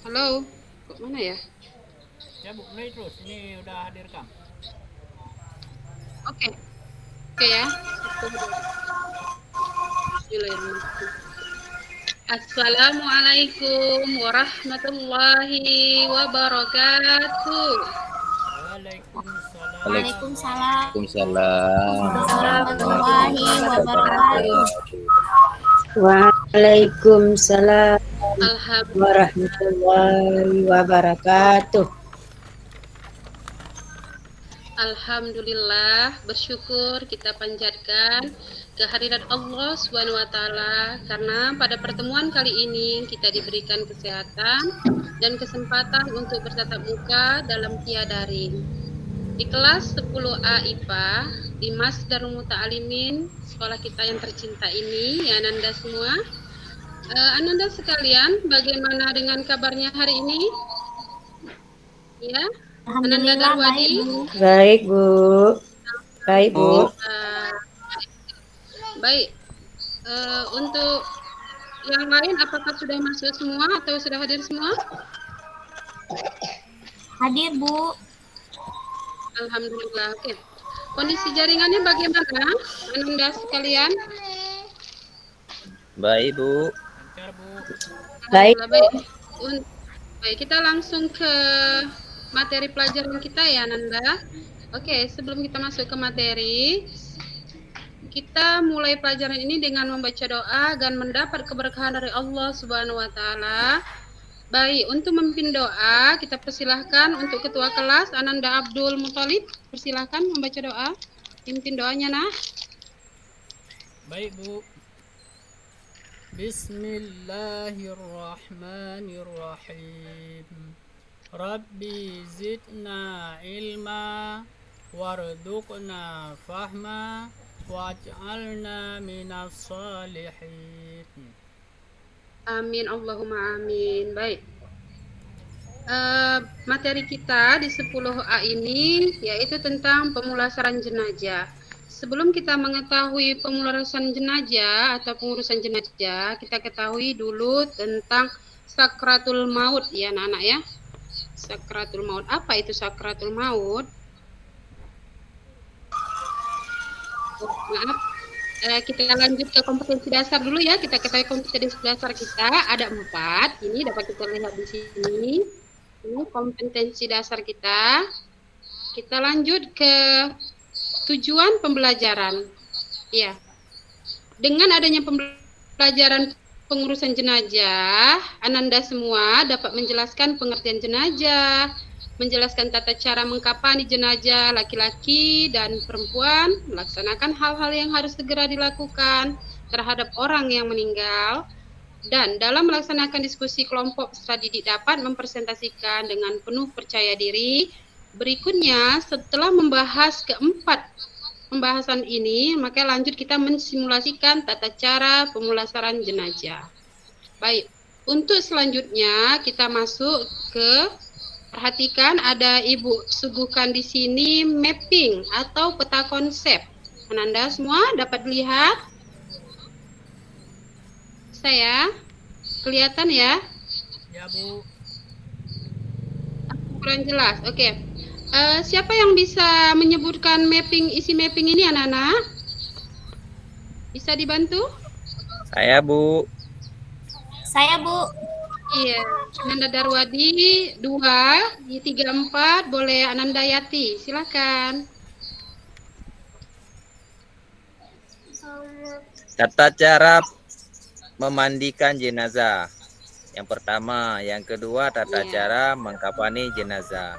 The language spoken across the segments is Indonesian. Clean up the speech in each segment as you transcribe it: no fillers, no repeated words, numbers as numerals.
Halo, kok mana ya? Ya Bu, mulai terus. Ini udah direkam. Oke, oke ya. Bismillahirrahmanirrahim. Assalamualaikum warahmatullahi wabarakatuh. Waalaikumsalam Waalaikumsalam warahmatullahi warahmatullahi wabarakatuh. wabarakatuh. Waalaikumsalam Alhamdulillah, warahmatullahi wabarakatuh. Alhamdulillah, bersyukur kita panjatkan kehadirat Allah Subhanahu wa taala karena pada pertemuan kali ini kita diberikan kesehatan dan kesempatan untuk bertatap muka dalam via daring. Di kelas 10A IPA di Mas Darul Muta'alimin, sekolah kita yang tercinta ini, ya Ananda semua. Ananda sekalian, bagaimana dengan kabarnya hari ini? Ya, Ananda Alhamdulillah Darwadi. baik Bu. Baik, Bu. Baik, Bu. Uh, baik. Untuk yang lain, apakah sudah masuk semua atau sudah hadir semua? Hadir Bu. Alhamdulillah. Oke. Kondisi jaringannya bagaimana, Ananda sekalian? Baik, Bu. Lancar Bu. Baik. Baik. Baik, kita langsung ke materi pelajaran kita ya, Nanda. Oke, sebelum kita masuk ke materi, kita mulai pelajaran ini dengan membaca doa dan mendapat keberkahan dari Allah Subhanahu wa taala. Baik, untuk memimpin doa, kita persilahkan untuk ketua kelas Ananda Abdul Muthalib, persilahkan membaca doa. Pimpin doanya, nah. Baik Bu. Bismillahirrahmanirrahim. Rabbi zidna ilma warzuqna fahma waj'alna minas salihin. Amin, Allahumma amin. Baik. Materi kita di 10A ini yaitu tentang pemulasaran jenazah. Sebelum kita mengetahui pemulasaran jenazah atau pengurusan jenazah, kita ketahui dulu tentang sakratul maut ya anak-anak ya. Sakratul maut. Apa itu sakratul maut? Oh, maaf. Kita lanjut ke kompetensi dasar dulu ya. Kita ketahui kompetensi dasar kita ada 4. Ini dapat kita lihat di sini. Ini kompetensi dasar kita. Kita lanjut ke tujuan pembelajaran. Ya. Dengan adanya pembelajaran pengurusan jenazah, Ananda semua dapat menjelaskan pengertian jenazah, menjelaskan tata cara mengkafani jenazah laki-laki dan perempuan, melaksanakan hal-hal yang harus segera dilakukan terhadap orang yang meninggal, dan dalam melaksanakan diskusi kelompok peserta didik dapat mempresentasikan dengan penuh percaya diri. Berikutnya, setelah membahas keempat pembahasan ini, maka lanjut kita mensimulasikan tata cara pemulasaran jenazah. Baik, untuk selanjutnya kita masuk ke perhatikan ada Ibu suguhkan di sini mapping atau peta konsep. Ananda semua dapat lihat? Saya kelihatan ya? Ya Bu. Kurang jelas. Oke. Siapa yang bisa menyebutkan isi mapping ini anak-anak? Bisa dibantu? Saya, Bu. Saya Bu. Iya, Ananda Darwadi 2, 3, 4, boleh Ananda Yati, silakan. Tata cara memandikan jenazah. Yang pertama, yang kedua tata cara mengkafani jenazah.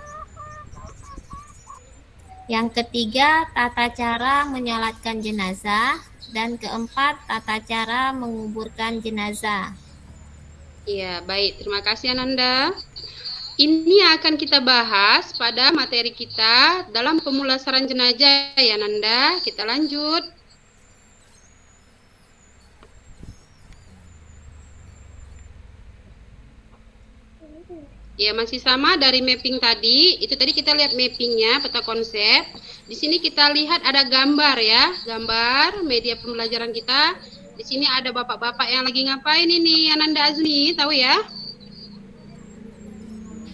Yang ketiga, tata cara menyolatkan jenazah. Dan keempat, tata cara menguburkan jenazah. Iya, baik. Terima kasih Ananda. Ini akan kita bahas pada materi kita dalam pemulasaran jenazah ya Ananda. Kita lanjut. Ya, masih sama dari mapping tadi. Itu tadi kita lihat mappingnya, peta konsep. Di sini kita lihat ada gambar ya, gambar media pembelajaran kita. Di sini ada bapak-bapak yang lagi ngapain ini, Ananda Azmi, tahu ya?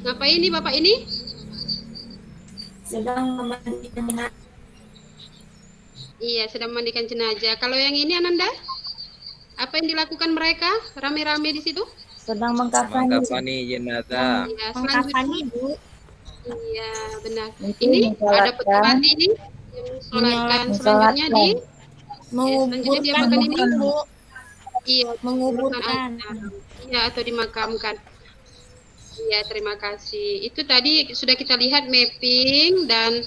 Ngapain nih Bapak ini? Sedang memandikan jenazah. Iya, sedang memandikan jenazah. Kalau yang ini Ananda? Apa yang dilakukan mereka rame-rame di situ? Sedang mengkafani. Mengkafani jenazah. Iya, Mengkafani, selanjutnya. Bu. Iya, benar. Itu Ini ada mensolatkan. peti mati ini yang mensolatkan. Selanjutnya di selanjutnya dia makan ini. Bu. Iya, Menguburkan. Iya, atau dimakamkan. Iya, terima kasih. Itu tadi sudah kita lihat mapping dan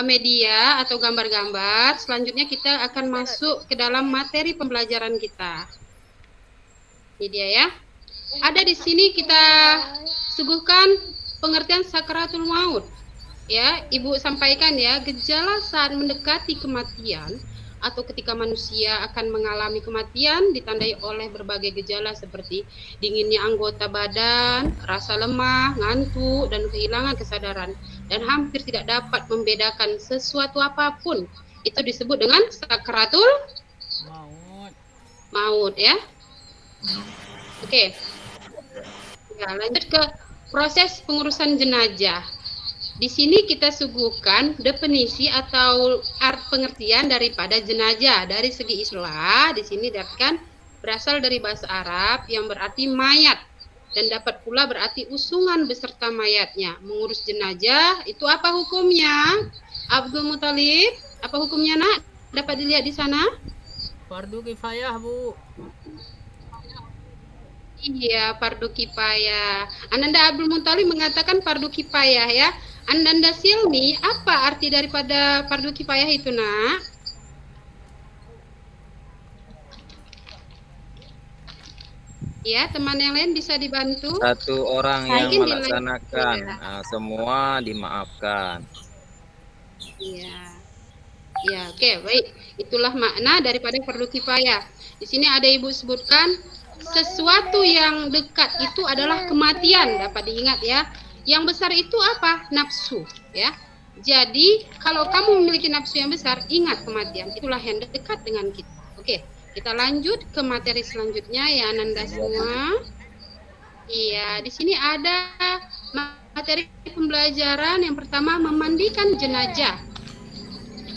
media atau gambar-gambar. Selanjutnya kita akan masuk ke dalam materi pembelajaran kita. Ini dia ya. Ada di sini kita suguhkan pengertian sakaratul maut. Ya, Ibu sampaikan ya, gejala saat mendekati kematian atau ketika manusia akan mengalami kematian ditandai oleh berbagai gejala seperti dinginnya anggota badan, rasa lemah, ngantuk, dan kehilangan kesadaran, dan hampir tidak dapat membedakan sesuatu apapun. Itu disebut dengan sakaratul maut ya. Oke. Ya, lanjut ke proses pengurusan jenazah. Di sini kita suguhkan definisi atau pengertian daripada jenazah dari segi istilah. Di sini dikatakan berasal dari bahasa Arab yang berarti mayat dan dapat pula berarti usungan beserta mayatnya. Mengurus jenazah itu apa hukumnya? Abdul Muthalib, apa hukumnya nak? Dapat dilihat di sana? Fardu kifayah, Bu. Iya, fardu kifayah. Ananda Abdul Muthalib mengatakan fardu kifayah ya. Ananda Silmi, apa arti daripada fardu kifayah itu, nak? Ya, teman yang lain bisa dibantu. Satu orang yang Mungkin melaksanakan, semua dimaafkan. Iya. Ya, oke, baik. Itulah makna daripada fardu kifayah. Di sini ada Ibu sebutkan sesuatu yang dekat itu adalah kematian, dapat diingat ya. Yang besar itu apa? Nafsu, ya. Jadi, kalau kamu memiliki nafsu yang besar, ingat kematian. Itulah yang dekat dengan kita. Oke, kita lanjut ke materi selanjutnya ya, Ananda semua. Iya, di sini ada materi pembelajaran yang pertama, memandikan jenazah.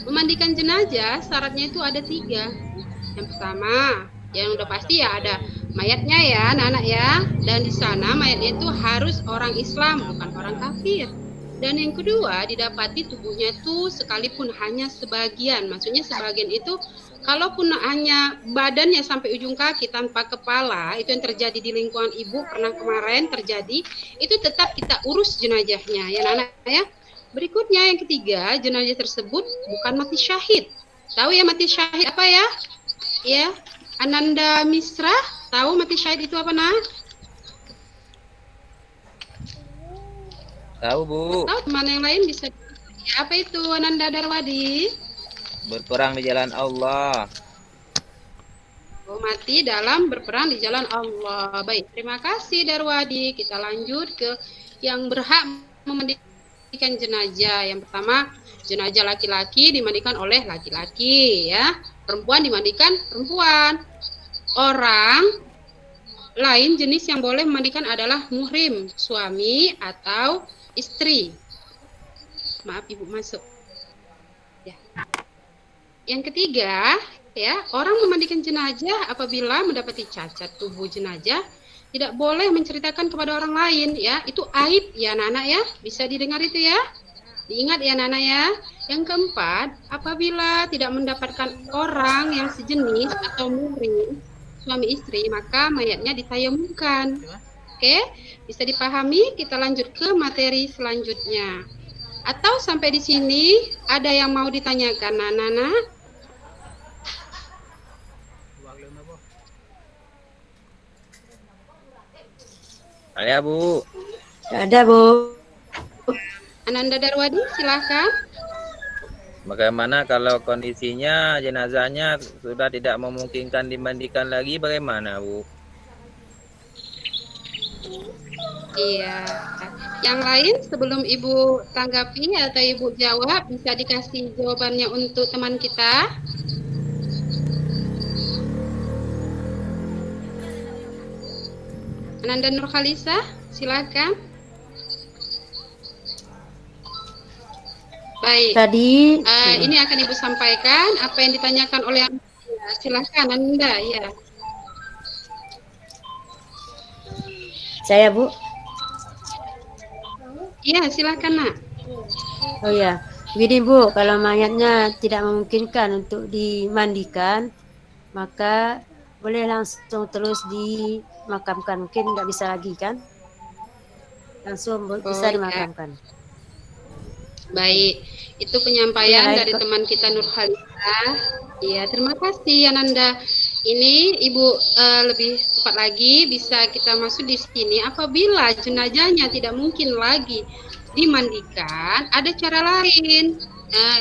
Memandikan jenazah syaratnya itu ada 3. Yang pertama, yang udah pasti ya ada mayatnya ya, anak-anak ya. Dan di sana mayatnya itu harus orang Islam, bukan orang kafir. Dan yang kedua, didapati tubuhnya itu sekalipun hanya sebagian. Maksudnya sebagian itu, kalaupun hanya badannya sampai ujung kaki tanpa kepala, itu yang terjadi di lingkungan ibu, pernah kemarin terjadi, itu tetap kita urus jenazahnya ya anak-anak ya. Berikutnya yang ketiga, jenazah tersebut bukan mati syahid. Tahu ya mati syahid apa ya? Ya, Ananda Misra, tahu mati syahid itu apa, nak? Tahu, Bu. Tahu teman yang lain bisa. Ya, apa itu Ananda Darwadi? Berperang di jalan Allah. Oh, mati dalam berperang di jalan Allah. Baik, terima kasih Darwadi. Kita lanjut ke yang berhak memandikan jenazah. Yang pertama, jenazah laki-laki dimandikan oleh laki-laki ya. Perempuan dimandikan perempuan. Orang lain jenis yang boleh memandikan adalah muhrim, suami atau istri. Maaf Ibu masuk. Ya. Yang ketiga, ya, orang memandikan jenazah apabila mendapati cacat tubuh jenazah tidak boleh menceritakan kepada orang lain ya. Itu aib ya anak-anak ya. Bisa didengar itu ya. Diingat ya anak-anak ya. Yang keempat, apabila tidak mendapatkan orang yang sejenis atau muhrim suami istri, maka mayatnya ditayamumkan. Oke, bisa dipahami? Kita lanjut ke materi selanjutnya. Atau sampai di sini ada yang mau ditanyakan, anak-anak? Ada, Bu. Ada, Bu. Ananda Darwadi, silahkan. Bagaimana kalau kondisinya jenazahnya sudah tidak memungkinkan dimandikan lagi, bagaimana, Bu? Iya. Yang lain sebelum Ibu tanggapi atau Ibu jawab, bisa dikasih jawabannya untuk teman kita. Ananda Nurkhalisa, silakan. Baik. Tadi Ini akan Ibu sampaikan apa yang ditanyakan oleh Anda. Silahkan Anda, ya. saya Bu. Iya, silahkan Nak. Oh ya, gini Bu, kalau mayatnya tidak memungkinkan untuk dimandikan, maka boleh langsung terus dimakamkan. Mungkin nggak bisa lagi kan? Langsung bisa ya. dimakamkan. Baik, itu penyampaian Ya, dari teman kita Nur Khalifah. Iya, terima kasih Ananda. Ini Ibu lebih tepat lagi bisa kita masuk di sini apabila jenazahnya tidak mungkin lagi dimandikan, ada cara lain.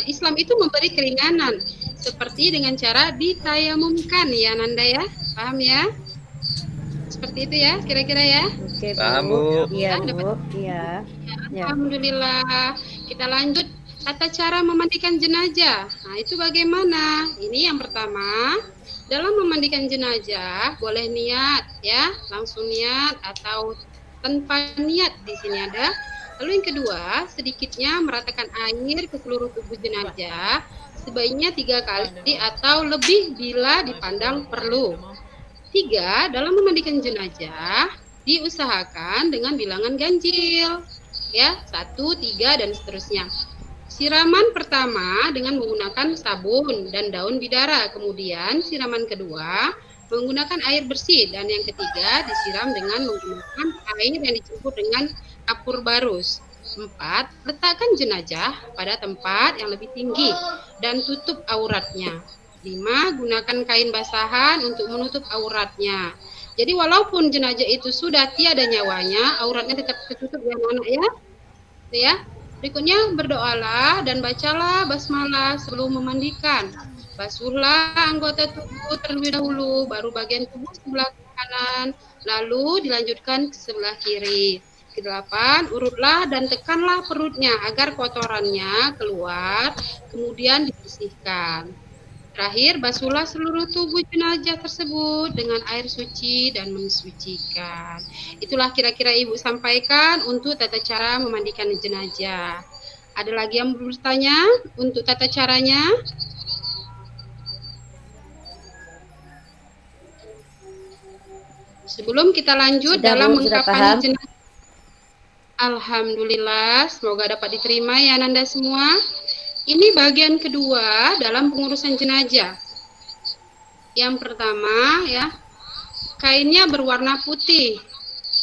Islam itu memberi keringanan seperti dengan cara ditayamumkan ya Nanda ya. Paham ya? Seperti itu ya, kira-kira ya. Oke, Paham, Bu. Bu. Iya, Ya, Bu. Iya. Ya. Alhamdulillah. Kita lanjut tata cara memandikan jenazah. Nah, itu bagaimana? Ini yang pertama, dalam memandikan jenazah boleh niat ya, langsung niat atau tanpa niat di sini ada. Lalu yang kedua, sedikitnya meratakan air ke seluruh tubuh jenazah, sebaiknya 3 kali atau lebih bila dipandang perlu. 3, dalam memandikan jenazah diusahakan dengan bilangan ganjil. Ya, 1, 3 dan seterusnya. Siraman pertama dengan menggunakan sabun dan daun bidara, kemudian siraman kedua menggunakan air bersih, dan yang ketiga disiram dengan menggunakan air yang dicampur dengan kapur barus. 4, letakkan jenazah pada tempat yang lebih tinggi dan tutup auratnya. 5, gunakan kain basahan untuk menutup auratnya. Jadi walaupun jenazah itu sudah tiada nyawanya, auratnya tetap tertutup ya anak ya. Ya. Berikutnya berdoalah dan bacalah basmalah sebelum memandikan. Basuhlah anggota tubuh terlebih dahulu, baru bagian tubuh sebelah kanan, lalu dilanjutkan ke sebelah kiri. Ke-8, urutlah dan tekanlah perutnya agar kotorannya keluar, kemudian dibersihkan. Terakhir, basuhlah seluruh tubuh jenazah tersebut dengan air suci dan mensucikan. Itulah kira-kira Ibu sampaikan untuk tata cara memandikan jenazah. Ada lagi yang bertanya untuk tata caranya? Sebelum kita lanjut Sudah, dalam Bu, sudah mengkafani paham. jenazah. Alhamdulillah, semoga dapat diterima ya Nanda semua. Ini bagian kedua dalam pengurusan jenazah. Yang pertama ya, kainnya berwarna putih.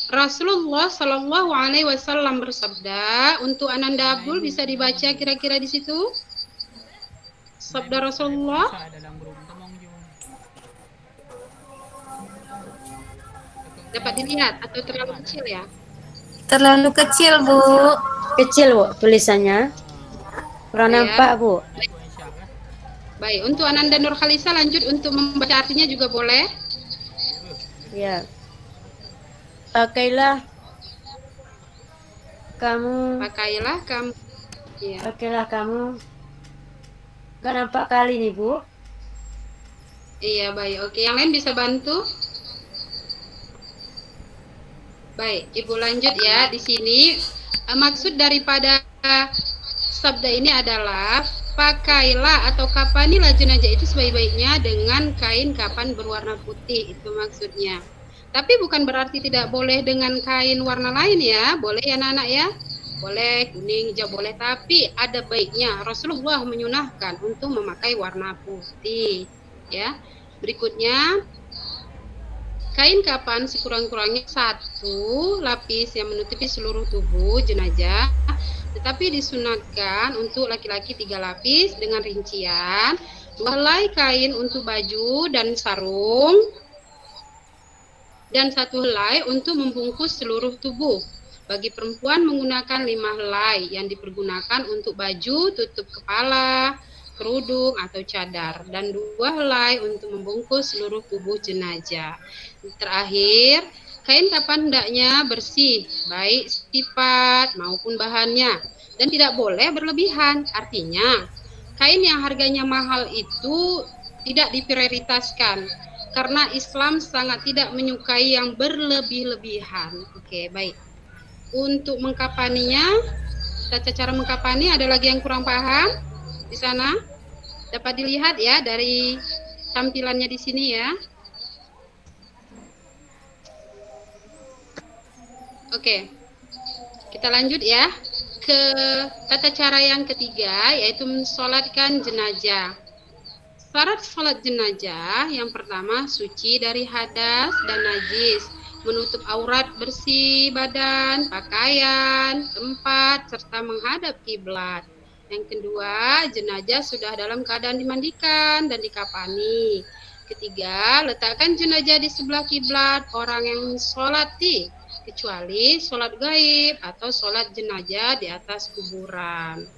Rasulullah Shallallahu Alaihi Wasallam bersabda, untuk Ananda Abdul bisa dibaca kira-kira di situ. Sabda Rasulullah. Dapat dilihat atau terlalu kecil ya? Terlalu kecil, Bu. Kecil, Bu, tulisannya. Kurang Ya. nampak, Bu. Baik, untuk Ananda Nur Khalisa lanjut untuk membaca artinya juga boleh. Ya. Pakailah kamu. Pakailah kamu. Ya. Pakailah kamu. Gak nampak kali nih, Bu. Iya, baik. Oke, yang lain bisa bantu? Baik, Ibu lanjut ya. Di sini maksud daripada sabda ini adalah pakailah atau kapanilah jenazah itu sebaik-baiknya dengan kain kapan berwarna putih, itu maksudnya. Tapi bukan berarti tidak boleh dengan kain warna lain ya, boleh ya anak-anak ya, boleh kuning, hijau boleh, tapi ada baiknya Rasulullah menyunahkan untuk memakai warna putih ya. Berikutnya, kain kapan sekurang-kurangnya 1 lapis yang menutupi seluruh tubuh jenazah, tetapi disunatkan untuk laki-laki 3 lapis dengan rincian 2 helai kain untuk baju dan sarung, dan 1 helai untuk membungkus seluruh tubuh. Bagi perempuan menggunakan 5 helai yang dipergunakan untuk baju, tutup kepala, kerudung atau cadar, dan 2 helai untuk membungkus seluruh tubuh jenazah. Terakhir, kain kapan hendaknya bersih, baik sifat maupun bahannya, dan tidak boleh berlebihan. Artinya, kain yang harganya mahal itu tidak diprioritaskan, karena Islam sangat tidak menyukai yang berlebih-lebihan. Oke, baik. Untuk mengkafaninya, tata cara mengkafani, ada lagi yang kurang paham di sana? Dapat dilihat ya dari tampilannya di sini ya. Oke, kita lanjut ya ke tata cara yang ketiga, yaitu mensolatkan jenazah. Syarat sholat jenazah yang pertama, suci dari hadas dan najis, menutup aurat bersih badan, pakaian, tempat, serta menghadap kiblat. Yang kedua, jenazah sudah dalam keadaan dimandikan dan dikafani. Ketiga, letakkan jenazah di sebelah kiblat orang yang sholati, kecuali sholat gaib atau sholat jenazah di atas kuburan.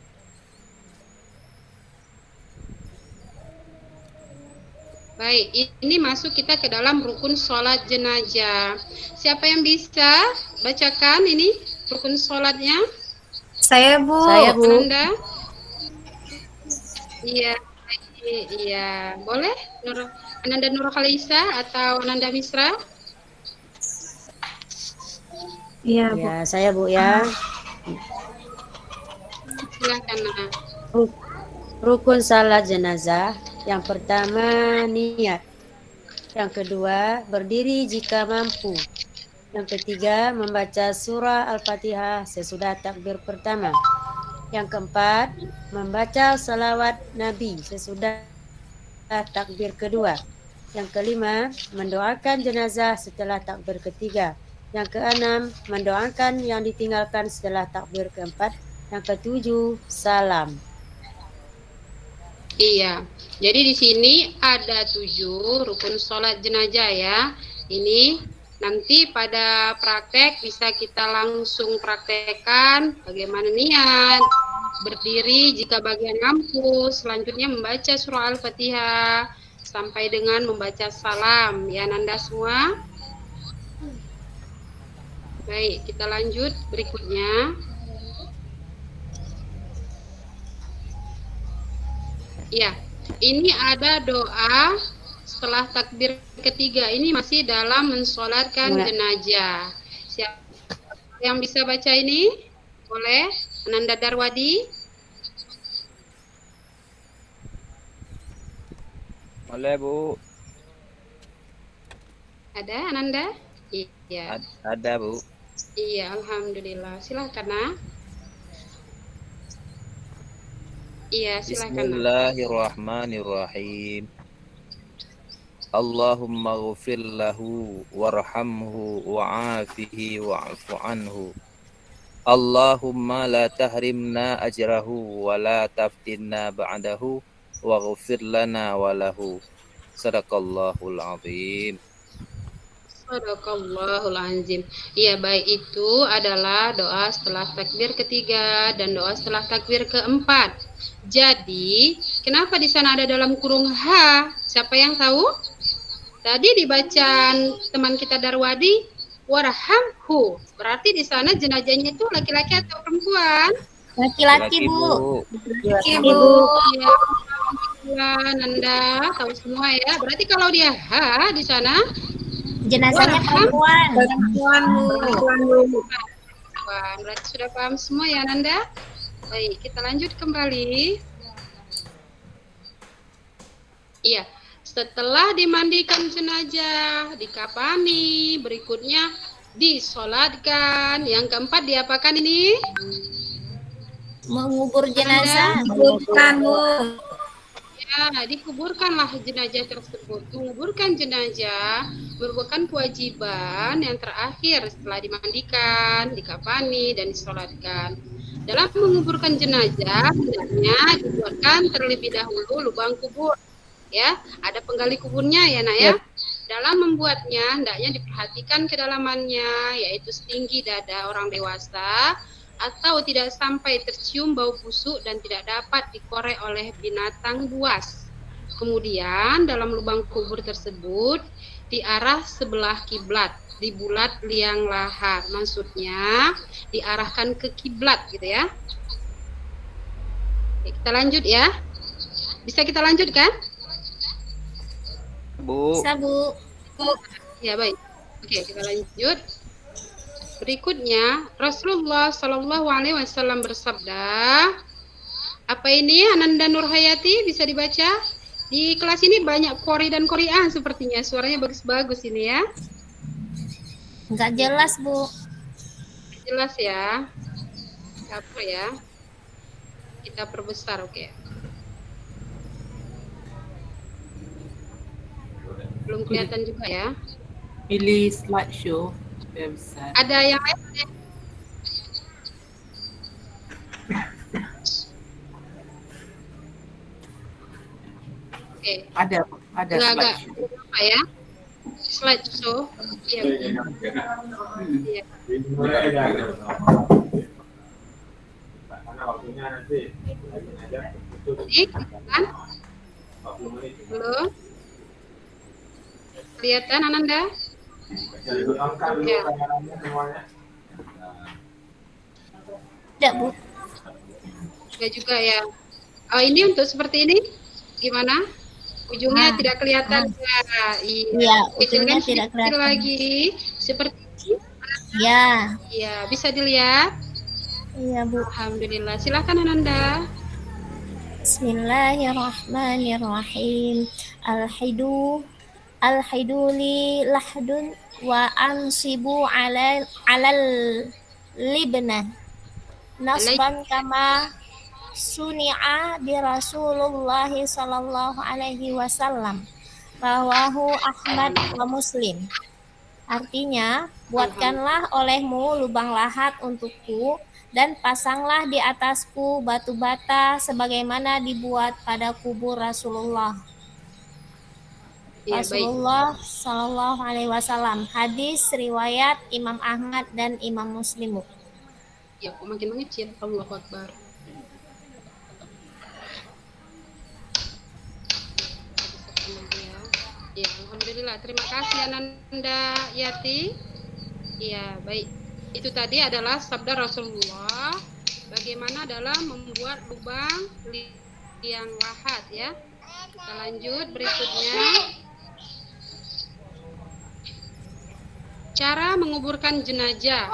Baik, ini masuk kita ke dalam rukun sholat jenazah. Siapa yang bisa bacakan ini rukun sholatnya? Saya, Bu. Saya, Bu. Ananda? Iya, iya. Boleh? Ananda Nur Khalisa atau Ananda Misra? Iya, Bu. Ya, saya Bu ya. Silakan. Nah. Rukun salat jenazah. Yang pertama, niat. Yang kedua, berdiri jika mampu. Yang ketiga, membaca surah Al-Fatihah sesudah takbir pertama. Yang keempat, membaca salawat Nabi sesudah takbir kedua. Yang kelima, mendoakan jenazah setelah takbir ketiga. Yang keenam, mendoakan yang ditinggalkan setelah takbir keempat. Yang ketujuh, salam. Iya, jadi di sini ada 7 rukun sholat jenazah ya. Ini nanti pada praktek bisa kita langsung praktekkan bagaimana niat, berdiri jika bagian mampu, selanjutnya membaca surah Al-Fatihah, sampai dengan membaca salam. Ya Nanda semua? Baik, kita lanjut berikutnya. Ya, ini ada doa setelah takbir ketiga. Ini masih dalam mensolatkan jenazah. Siapa yang bisa baca ini? Boleh? Ananda Darwadi? Boleh, Bu. Ada Ananda? Iya. Ada, Bu. Iya, alhamdulillah. Silakan, Nak. Iya, silakan. Bismillahirrahmanirrahim. Allahumma ghfir lahu warhamhu wa'afihi wa'fu anhu. Allahumma la tahrimna ajrahu wa la taftinna ba'dahu waghfir lana wa lahu. Sadaqallahul azim. Sadaqallahul azim. Iya, baik, itu adalah doa setelah takbir ketiga dan doa setelah takbir keempat. Jadi, kenapa di sana ada dalam kurung H? Siapa yang tahu? Tadi dibacaan teman kita Darwadi, warhamhu. Berarti di sana jenazahnya itu laki-laki atau perempuan? Laki-laki, Bu. Laki, Bu. Ya, Nanda tahu semua ya. Berarti kalau dia H di sana, Jenazahnya perempuan. berarti sudah paham semua ya Nanda? Baik, kita lanjut kembali. Iya, setelah dimandikan jenazah, dikafani, berikutnya disolatkan. Yang keempat diapakan ini? Mengubur jenazah. Bukan, Bu. Ya, dikuburkanlah jenazah tersebut. Menguburkan jenazah merupakan kewajiban yang terakhir setelah dimandikan, dikafani, dan disolatkan. Dalam menguburkan jenazah, hendaknya dibuatkan terlebih dahulu lubang kubur. Ya, ada penggali kuburnya ya, Nak ya. Dalam membuatnya, hendaknya diperhatikan kedalamannya, yaitu setinggi dada orang dewasa, atau tidak sampai tercium bau busuk dan tidak dapat dikorek oleh binatang buas. Kemudian dalam lubang kubur tersebut di arah sebelah kiblat, di bulat liang lahat, maksudnya diarahkan ke kiblat gitu ya. Oke, kita lanjut ya. Bisa kita lanjutkan? Bu. Bisa, Bu. Ya baik. Oke, kita lanjut. Berikutnya, Rasulullah Shallallahu Alaihi Wasallam bersabda, apa ini Ananda Nurhayati bisa dibaca? Di kelas ini banyak Kori dan Korea sepertinya, suaranya bagus-bagus ini ya. Nggak jelas, Bu. Jelas ya. Apa ya? Kita perbesar, oke. Belum kelihatan juga ya. Pilih slideshow. Biar besar. Ada yang lain? Oke. Ada Agak slideshow. apa ya? Slideshow. Iya. Iya. Ini kan? Belum? Kelihatan Ananda? Ya. Tidak, Bu. Ya juga ya. Oh, ini untuk seperti ini gimana? Ujungnya Nah, tidak kelihatan ya. Iya, ujungnya Kecilkan tidak sedikit kelihatan. lagi seperti ini. Ya, Iya, bisa dilihat. iya, Bu. Alhamdulillah. Silakan Ananda. Bismillahirrahmanirrahim. Alhiduli lahdun wa ansibu alal libna nasban kama suni'a bi Rasulullah sallallahu alaihi wasallam. Rawahu Ahmad wa Muslim. Artinya, buatkanlah olehmu lubang lahat untukku dan pasanglah di atasku batu bata sebagaimana dibuat pada kubur Rasulullah. Ya, baik. Rasulullah Shallallahu Alaihi Wasallam. Hadis riwayat Imam Ahmad dan Imam Muslim. Ya, kok makin mengecil. Allahu Akbar. Ya, alhamdulillah. Terima kasih Ananda Yati. Ya, baik. Itu tadi adalah sabda Rasulullah bagaimana dalam membuat lubang liang lahat ya. Kita lanjut berikutnya. Cara menguburkan jenazah.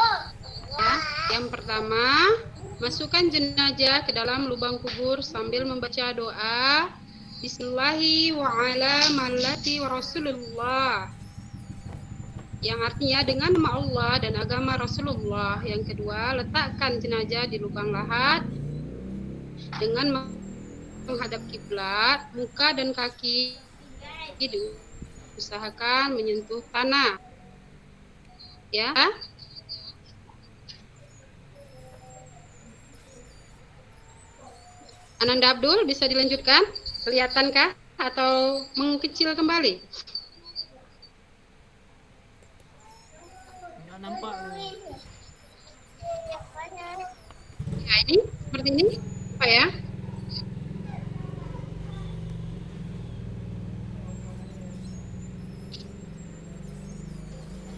Ya, yang pertama, masukkan jenazah ke dalam lubang kubur sambil membaca doa Bismillahi wa ala millati wa Rasulullah, yang artinya dengan nama Allah dan agama Rasulullah. Yang kedua, letakkan jenazah di lubang lahat dengan menghadap kiblat, muka dan kaki diusahakan menyentuh tanah. Ya. Ananda Abdul, bisa dilanjutkan? Kelihatankah atau mengkecil kembali? Nggak nampak. Ya, ini seperti ini, apa ya?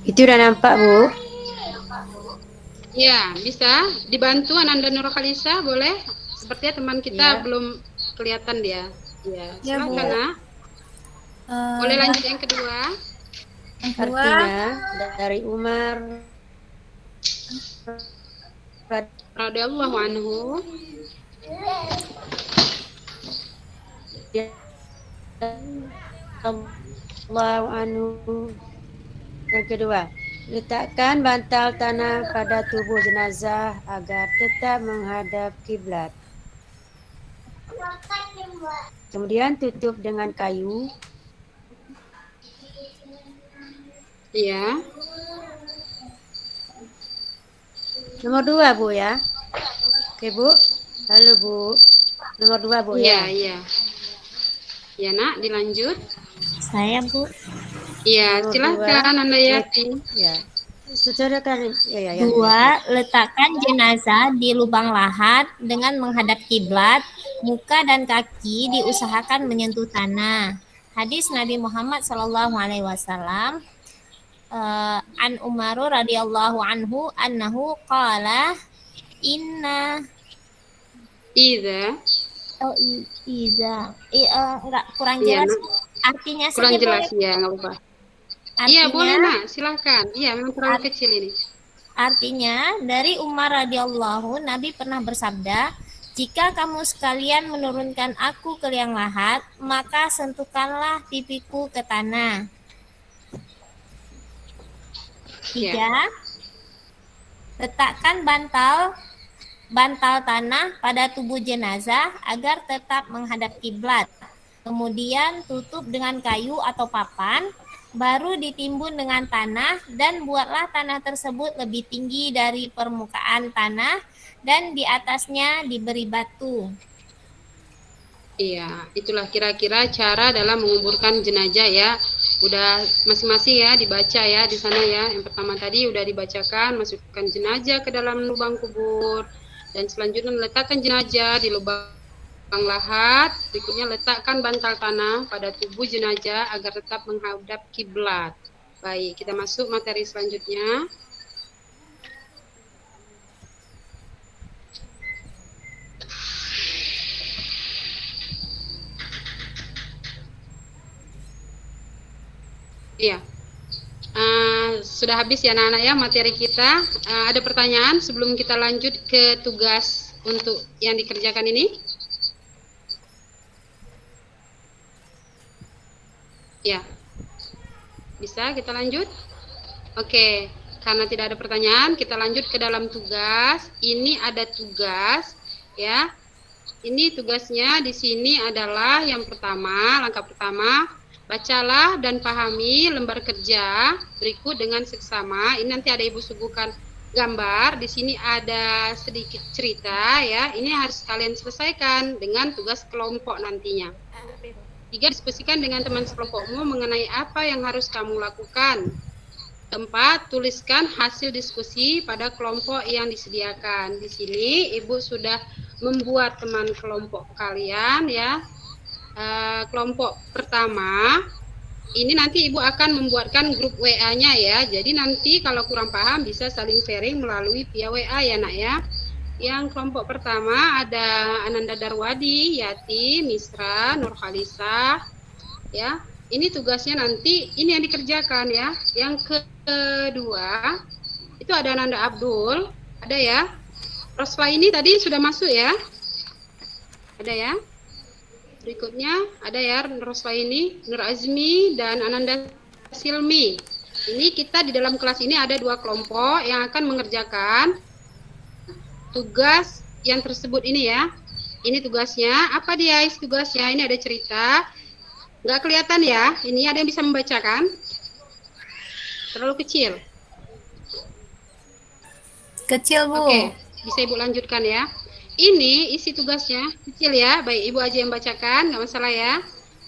Itu udah nampak, Bu? Ya, bisa dibantu Ananda Nurkhalisa, boleh? Sepertinya teman kita Ya. belum kelihatan dia. Ya, Ya, Bu. silakan. Nak. Boleh lanjut yang kedua? Yang kedua, Artinya dari Umar Radhiyallahu anhu. Allahu anhu. Yang kedua, letakkan bantal tanah pada tubuh jenazah agar tetap menghadap kiblat. Kemudian tutup dengan kayu. Ya, Nomor 2, Bu ya. Oke, Bu. Halo, Bu. Nomor 2, Bu iya, ya. iya. Ya, Nak, dilanjut. saya, Bu. Iya, Nomor silakan dua. Anda Yati. Ya. Secara kan ya. 2. Letakkan jenazah di lubang lahat dengan menghadap kiblat, muka dan kaki diusahakan menyentuh tanah. Hadis Nabi Muhammad Shallallahu Alaihi Wasallam. An Umaru radhiyallahu anhu annahu qala inna Iza, enggak kurang Iya, jelas. Nak. Artinya kurang saja jelas boleh. ya, nggak apa-apa. Iya, Artinya, boleh Nak, silakan. Iya, memang terlalu kecil ini. Artinya, dari Umar radhiyallahu, Nabi pernah bersabda, jika kamu sekalian menurunkan aku ke liang lahat, maka sentuhkanlah pipiku ke tanah. 3. Letakkan bantal tanah pada tubuh jenazah agar tetap menghadap kiblat. Kemudian tutup dengan kayu atau papan, baru ditimbun dengan tanah dan buatlah tanah tersebut lebih tinggi dari permukaan tanah dan di atasnya diberi batu. Iya, itulah kira-kira cara dalam menguburkan jenazah ya. Udah masing-masing ya dibaca ya di sana ya. Yang pertama tadi udah dibacakan, masukkan jenazah ke dalam lubang kubur, dan selanjutnya meletakkan jenazah di lubang lahat. Berikutnya letakkan bantal tanah pada tubuh jenazah agar tetap menghadap kiblat. Baik, kita masuk materi selanjutnya. Iya, sudah habis ya anak-anak ya materi kita. Ada pertanyaan sebelum kita lanjut ke tugas untuk yang dikerjakan ini? Ya, bisa kita lanjut? Oke, karena tidak ada pertanyaan, kita lanjut ke dalam tugas. Ini ada tugas, ya. Ini tugasnya di sini adalah yang pertama, langkah pertama, bacalah dan pahami lembar kerja berikut dengan seksama. Ini nanti ada Ibu suguhkan gambar. Di sini ada sedikit cerita, ya. Ini harus kalian selesaikan dengan tugas kelompok nantinya. 3. Diskusikan dengan teman sekelompokmu mengenai apa yang harus kamu lakukan. 4. Tuliskan hasil diskusi pada kelompok yang disediakan. Di sini Ibu sudah membuat teman kelompok kalian ya. Kelompok pertama ini nanti Ibu akan membuatkan grup WA-nya ya. Jadi nanti kalau kurang paham bisa saling sharing melalui via WA ya nak ya. Yang kelompok pertama ada Ananda Darwadi, Yati, Misra, Nurhalisa, ya. Ini tugasnya nanti ini yang dikerjakan ya. Yang kedua itu ada Ananda Abdul, ada ya. Roswa ini tadi sudah masuk ya, ada ya. Berikutnya ada ya Roswa ini, Nur Azmi dan Ananda Silmi. Ini kita di dalam kelas ini ada 2 kelompok yang akan mengerjakan tugas yang tersebut ini ya. Ini tugasnya, apa dia tugasnya? Ini ada cerita. Nggak kelihatan ya? Ini ada yang bisa membacakan? Terlalu kecil. Kecil, Bu. Oke, bisa Ibu lanjutkan ya. Ini isi tugasnya, kecil ya. Baik, Ibu aja yang bacakan, nggak masalah ya.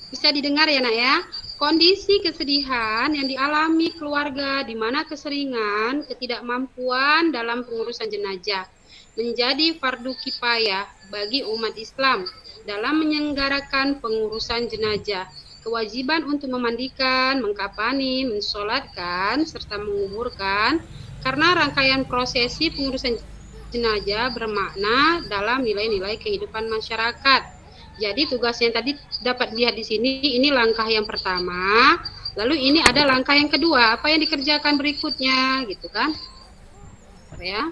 Bisa didengar ya nak ya. Kondisi kesedihan yang dialami keluarga di mana keseringan ketidakmampuan dalam pengurusan jenazah menjadi fardu kifayah bagi umat Islam dalam menyelenggarakan pengurusan jenazah. Kewajiban untuk memandikan, mengkafani, mensolatkan, serta menguburkan karena rangkaian prosesi pengurusan jenazah bermakna dalam nilai-nilai kehidupan masyarakat. Jadi tugas yang tadi dapat lihat di sini, ini langkah yang pertama. Lalu ini ada langkah yang kedua, apa yang dikerjakan berikutnya, gitu kan? Ya.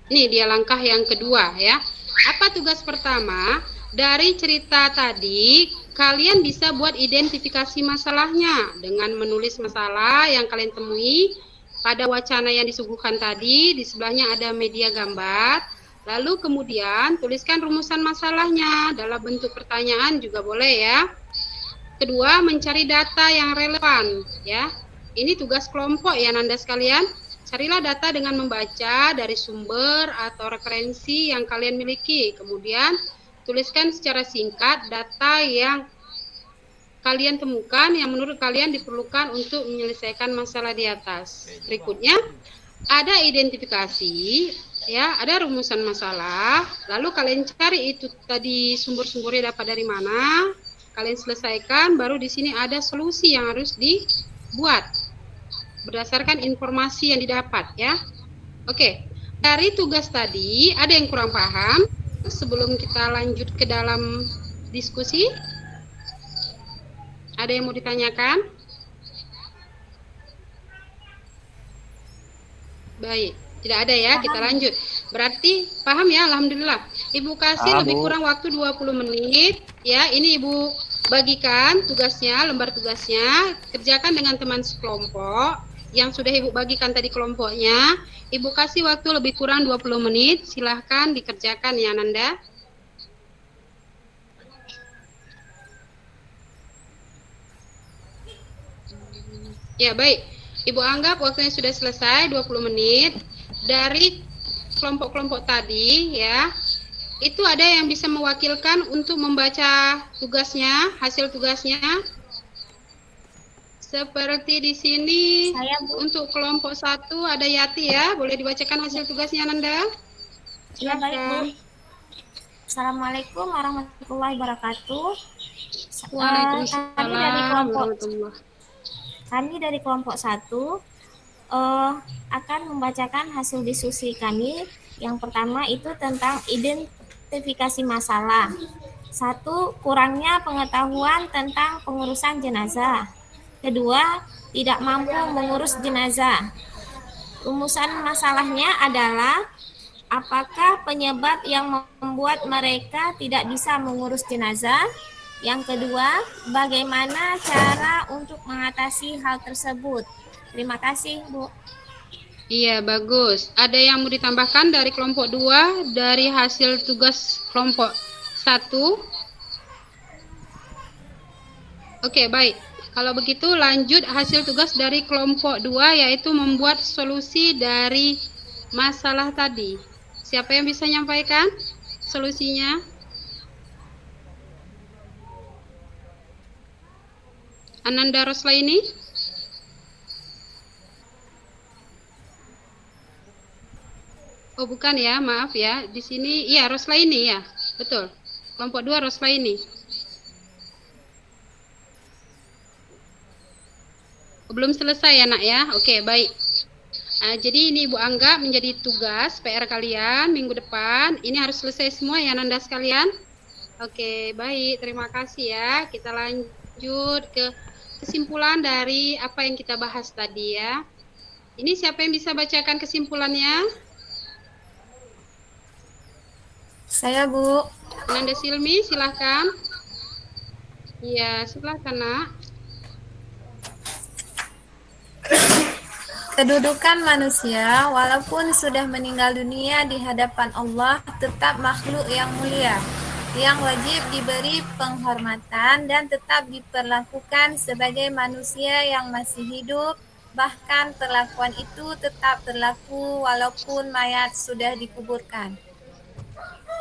Ini dia langkah yang kedua ya. Apa tugas pertama? Dari cerita tadi, kalian bisa buat identifikasi masalahnya dengan menulis masalah yang kalian temui pada wacana yang disuguhkan tadi. Di sebelahnya ada media gambar. Lalu kemudian tuliskan rumusan masalahnya dalam bentuk pertanyaan juga boleh ya. Kedua, mencari data yang relevan ya. Ini tugas kelompok ya Nanda sekalian. Carilah data dengan membaca dari sumber atau referensi yang kalian miliki. Kemudian tuliskan secara singkat data yang kalian temukan yang menurut kalian diperlukan untuk menyelesaikan masalah di atas. Berikutnya ada identifikasi ya, ada rumusan masalah. Lalu kalian cari itu tadi sumber-sumbernya dapat dari mana. Kalian selesaikan, baru di sini ada solusi yang harus dibuat berdasarkan informasi yang didapat ya. Oke, dari tugas tadi ada yang kurang paham sebelum kita lanjut ke dalam diskusi? Ada yang mau ditanyakan? Baik, tidak ada ya, kita lanjut. Berarti paham ya, alhamdulillah. Ibu kasih Paham, lebih Bu. kurang waktu 20 menit ya. Ini Ibu bagikan tugasnya, lembar tugasnya, kerjakan dengan teman sekelompok yang sudah Ibu bagikan tadi kelompoknya. Ibu kasih waktu lebih kurang 20 menit. Silahkan dikerjakan ya, Nanda. Ya, baik. Ibu anggap waktunya sudah selesai 20 menit. Dari kelompok-kelompok tadi ya, itu ada yang bisa mewakilkan untuk membaca tugasnya, hasil tugasnya. Seperti di sini Saya, Bu. untuk kelompok 1 ada Yati ya, boleh dibacakan hasil tugasnya Nanda? Ya, baik, Bu. Silakan. Assalamualaikum warahmatullahi wabarakatuh. Waalaikumsalam warahmatullahi. Kami dari kelompok 1 akan membacakan hasil diskusi kami. Yang pertama itu tentang identifikasi masalah. 1. Kurangnya pengetahuan tentang pengurusan jenazah. Kedua, tidak mampu mengurus jenazah. Rumusan masalahnya adalah apakah penyebab yang membuat mereka tidak bisa mengurus jenazah? Yang kedua, bagaimana cara untuk mengatasi hal tersebut? Terima kasih, Bu. Iya, bagus. Ada yang mau ditambahkan dari kelompok 2 dari hasil tugas kelompok 1? Oke, baik. Kalau begitu lanjut hasil tugas dari kelompok 2 yaitu membuat solusi dari masalah tadi. Siapa yang bisa menyampaikan solusinya? Ananda Roslaini? Oh, bukan ya, maaf ya. Di sini iya Roslaini ya. Betul. Kelompok 2 Roslaini. Belum selesai ya, Nak ya. Oke, baik. Jadi ini Ibu anggap menjadi tugas PR kalian minggu depan. Ini harus selesai semua ya, Nanda sekalian. Oke, baik. Terima kasih ya. Kita lanjut ke kesimpulan dari apa yang kita bahas tadi ya. Ini siapa yang bisa bacakan kesimpulannya? Saya, Bu. Nanda Silmi, silahkan. Iya, silahkan, Nak. Kedudukan manusia, walaupun sudah meninggal dunia di hadapan Allah, tetap makhluk yang mulia, yang wajib diberi penghormatan dan tetap diperlakukan sebagai manusia yang masih hidup. Bahkan perlakuan itu tetap berlaku walaupun mayat sudah dikuburkan.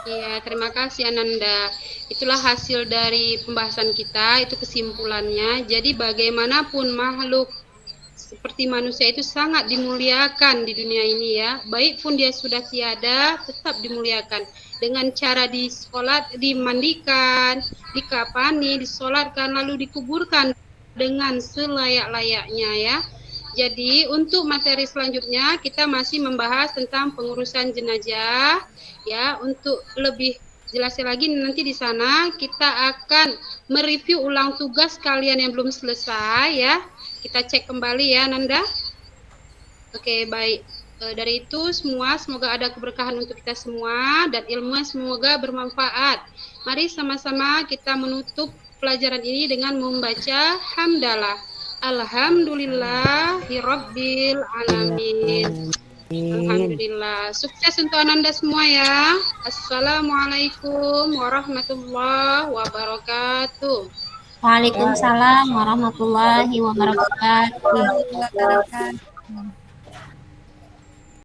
Iya, terima kasih Ananda. Itulah hasil dari pembahasan kita, itu kesimpulannya. Jadi bagaimanapun makhluk seperti manusia itu sangat dimuliakan di dunia ini ya. Baik pun dia sudah tiada, tetap dimuliakan. Dengan cara disolat, dimandikan, dikafani, disolatkan, lalu dikuburkan dengan selayak-layaknya ya. Jadi untuk materi selanjutnya kita masih membahas tentang pengurusan jenazah ya. Untuk lebih jelasnya lagi nanti di sana kita akan mereview ulang tugas kalian yang belum selesai ya. Kita cek kembali ya Nanda. Oke, baik. Dari itu semua semoga ada keberkahan untuk kita semua dan ilmu semoga bermanfaat. Mari sama-sama kita menutup pelajaran ini dengan membaca hamdalah. Alhamdulillahirabbil alamin. Alhamdulillah. Sukses untuk Ananda semua ya. Assalamualaikum warahmatullahi wabarakatuh. Waalaikumsalam warahmatullahi wabarakatuh. Wabarakatuh.